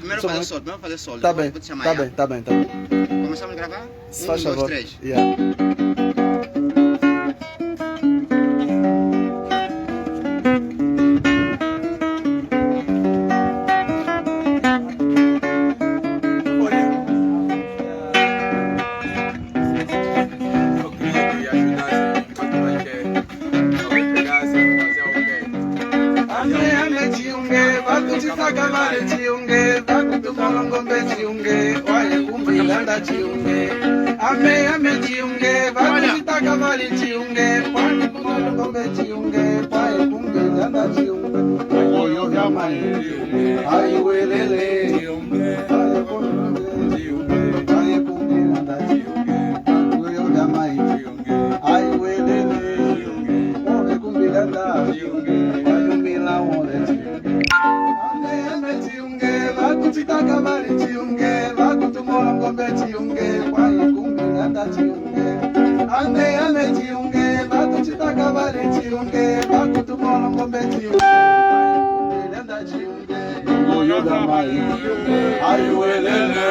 primeiro fazer solo. Tá bem, Vou te chamar, tá já? bem, tá bem, tá bem. Começamos a gravar? Se faz 1, 2, favor. 3. Yeah. Chiunge, bakutu molongombe chiunge, waye kumbilanda chiunge. Ame chiunge, bakutu takavali chiunge, waye molongombe chiunge, waye kumbilanda chiunge. Oyo yamai, ayi welele, ayi kumbilanda chiunge, waye kumbilanda chiunge. Oyo yamai, ayi welele, waye kumbilanda chiunge, waye milawole chiunge. Bakutitaka bali chiunge, bakutumola ngombe chiunge, kwaye kumbilanda chiunge. Ame chiunge, bakutitaka bali chiunge, bakutumola ngombe chiunge, kwaye kumbilanda chiunge. Oyo damai, ayuelele,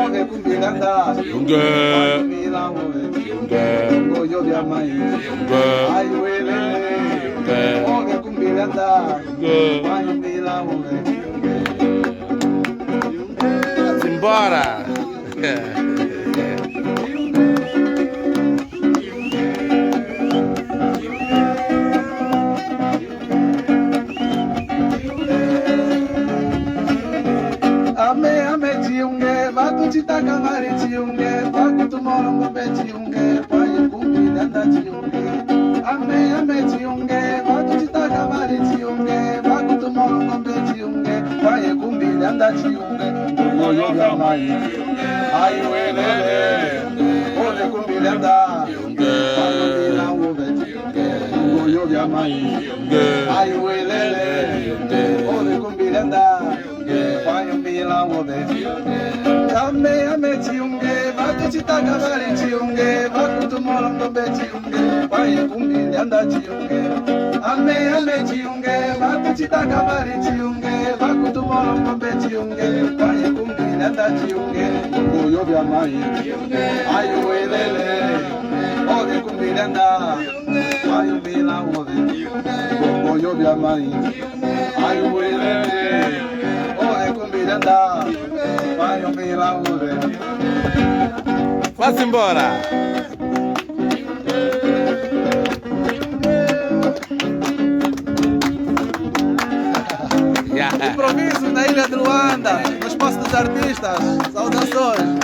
oge kumbilanda chiunge, ayumila ngombe chiunge. Oyo damai, ayuelele, oge kumbilanda chiunge, ayumila ngombe chiunge. Simbora! Ame chiunge, bakutitaka mari chiunge, bakutumola ngombe chiunge, kwaye kumbilanda chiunge. Ame chiunge, bakutitaka mari chiunge, bakutumola ngombe chiunge, kwaye kumbilanda chiunge. Oyo yamai, ayi welele, ode kumbilanda chiunge, kwaye milangombe chiunge. Oyo yamai, ayi welele, ode kumbilanda chiunge, kwaye milangombe chiunge. Ame chiunge, bakutitaka mari chiunge, bakutumola ngombe chiunge, kwaye kumbilanda chiunge. Ame chiunge, bakutitaka mari chiunge, bakutumola ngombe chiunge, kwaye kumbilanda chiunge. Oyo yamai, ayi welele, ode kumbilanda kwaye milangombe chiunge. Oyo yamai, ayi welele, ode kumbilanda kwaye milangombe chiunge. Vamos embora! Improviso na Ilha de Luanda, no Espaço dos Artistas. Saudações!